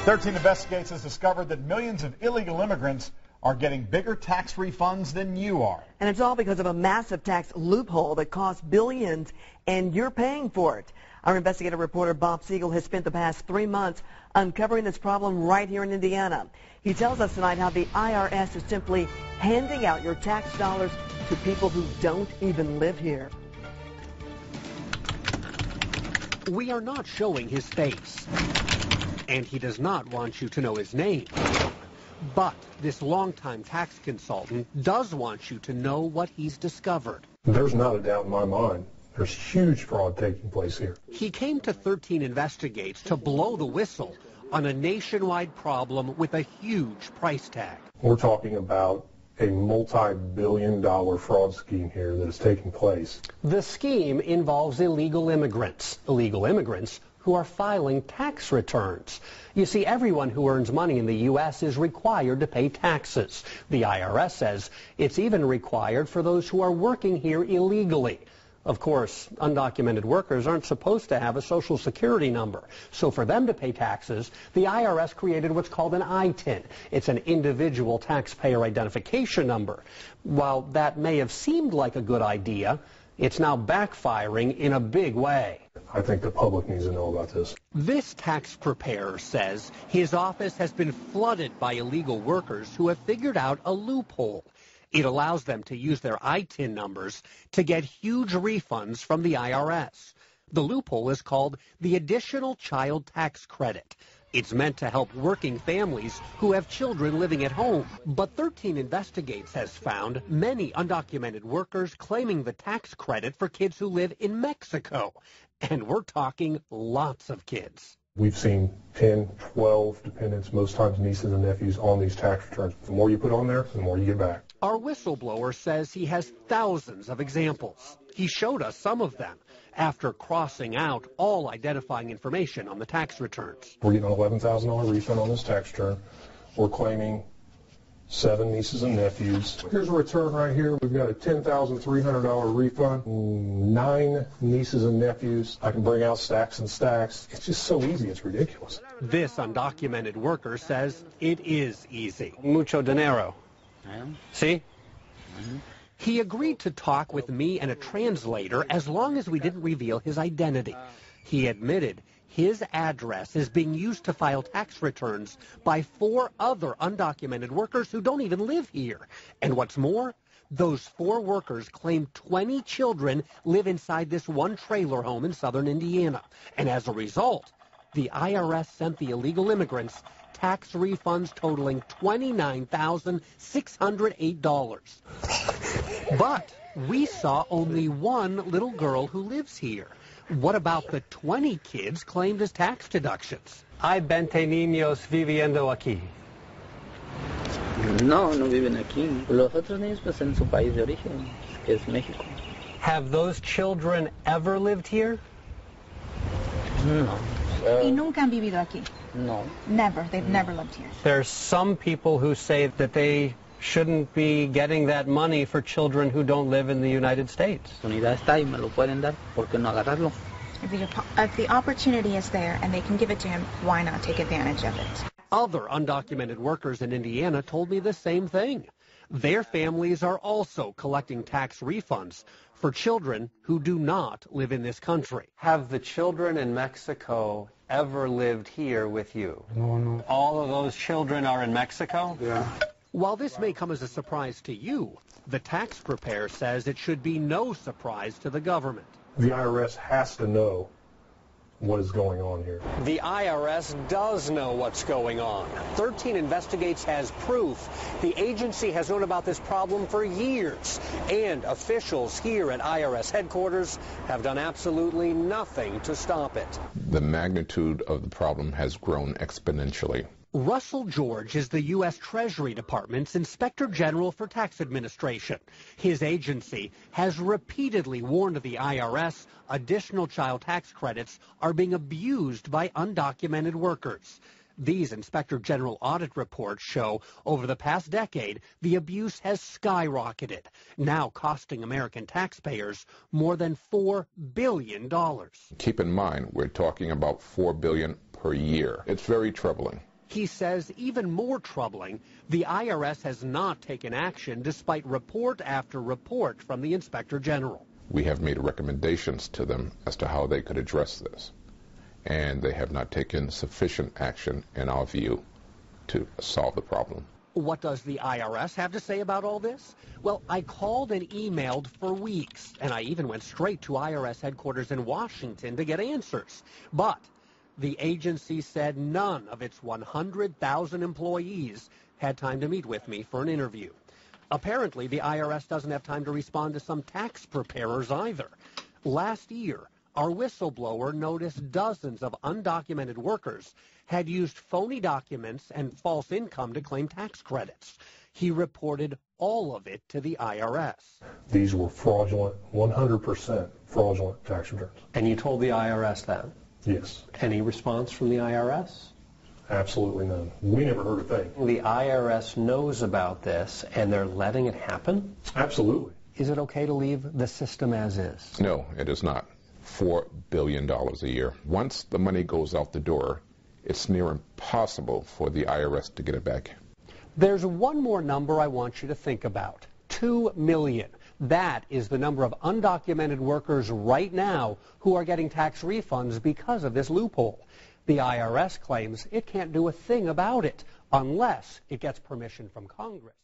13 Investigates has discovered that millions of illegal immigrants are getting bigger tax refunds than you are. And it's all because of a massive tax loophole that costs billions, and you're paying for it. Our investigative reporter Bob Siegel has spent the past 3 months uncovering this problem right here in Indiana. He tells us tonight how the IRS is simply handing out your tax dollars to people who don't even live here. We are not showing his face, and he does not want you to know his name. But this longtime tax consultant does want you to know what he's discovered. There's not a doubt in my mind. There's huge fraud taking place here. He came to 13 Investigates to blow the whistle on a nationwide problem with a huge price tag. We're talking about a multi-billion-dollar fraud scheme here that is taking place. The scheme involves illegal immigrants who are filing tax returns. You see, everyone who earns money in the U.S. is required to pay taxes. The IRS says it's even required for those who are working here illegally. Of course, undocumented workers aren't supposed to have a Social Security number. So for them to pay taxes, the IRS created what's called an ITIN. It's an individual taxpayer identification number. While that may have seemed like a good idea, it's now backfiring in a big way. I think the public needs to know about this. This tax preparer says his office has been flooded by illegal workers who have figured out a loophole. It allows them to use their ITIN numbers to get huge refunds from the IRS. The loophole is called the Additional Child Tax Credit. It's meant to help working families who have children living at home. But 13 Investigates has found many undocumented workers claiming the tax credit for kids who live in Mexico. And we're talking lots of kids. We've seen 10, 12 dependents, most times nieces and nephews, on these tax returns. The more you put on there, the more you get back. Our whistleblower says he has thousands of examples. He showed us some of them after crossing out all identifying information on the tax returns. We're getting an $11,000 refund on this tax return. We're claiming 7 nieces and nephews. Here's a return right here. We've got a $10,300 refund. 9 nieces and nephews. I can bring out stacks and stacks. It's just so easy. It's ridiculous. This undocumented worker says it is easy. Mucho dinero. See? He agreed to talk with me and a translator as long as we didn't reveal his identity. He admitted his address is being used to file tax returns by 4 other undocumented workers who don't even live here. And what's more, those 4 workers claim 20 children live inside this one trailer home in southern Indiana. And as a result, the IRS sent the illegal immigrants tax refunds totaling $29,608. But we saw only one little girl who lives here. What about the 20 kids claimed as tax deductions? Hay 20 niños viviendo aquí. No viven aquí. Los otros niños pues en su país de origen, que es México. Have those children ever lived here? No. ¿Y nunca han vivido aquí? No. Never. They've never lived here. There's some people who say that they shouldn't be getting that money for children who don't live in the United States. Oportunidad está y me lo pueden dar, ¿por qué no agarrarlo? If the opportunity is there and they can give it to him, why not take advantage of it? Other undocumented workers in Indiana told me the same thing. Their families are also collecting tax refunds for children who do not live in this country. Have the children in Mexico ever lived here with you? No. All of those children are in Mexico? Yeah. While this may come as a surprise to you, the tax preparer says it should be no surprise to the government. The IRS has to know what is going on here. The IRS does know what's going on. 13 Investigates has proof. The agency has known about this problem for years, and officials here at IRS headquarters have done absolutely nothing to stop it. The magnitude of the problem has grown exponentially. Russell George is the U.S. Treasury Department's Inspector General for Tax Administration. His agency has repeatedly warned the IRS additional child tax credits are being abused by undocumented workers. These Inspector General audit reports show over the past decade, the abuse has skyrocketed, now costing American taxpayers more than $4 billion. Keep in mind, we're talking about $4 billion per year. It's very troubling. He says even more troubling, the IRS has not taken action despite report after report from the Inspector General. We have made recommendations to them as to how they could address this, and they have not taken sufficient action, in our view, to solve the problem. What does the IRS have to say about all this? Well, I called and emailed for weeks, and I even went straight to IRS headquarters in Washington to get answers. But the agency said none of its 100,000 employees had time to meet with me for an interview. Apparently, the IRS doesn't have time to respond to some tax preparers either. Last year, our whistleblower noticed dozens of undocumented workers had used phony documents and false income to claim tax credits. He reported all of it to the IRS. These were fraudulent, 100% fraudulent tax returns. And you told the IRS that? Yes. Any response from the IRS? Absolutely none. We never heard a thing. The IRS knows about this, and they're letting it happen? Absolutely. Is it okay to leave the system as is? No, it is not. $4 billion a year. Once the money goes out the door, it's near impossible for the IRS to get it back. There's one more number I want you to think about. 2 million. That is the number of undocumented workers right now who are getting tax refunds because of this loophole. The IRS claims it can't do a thing about it unless it gets permission from Congress.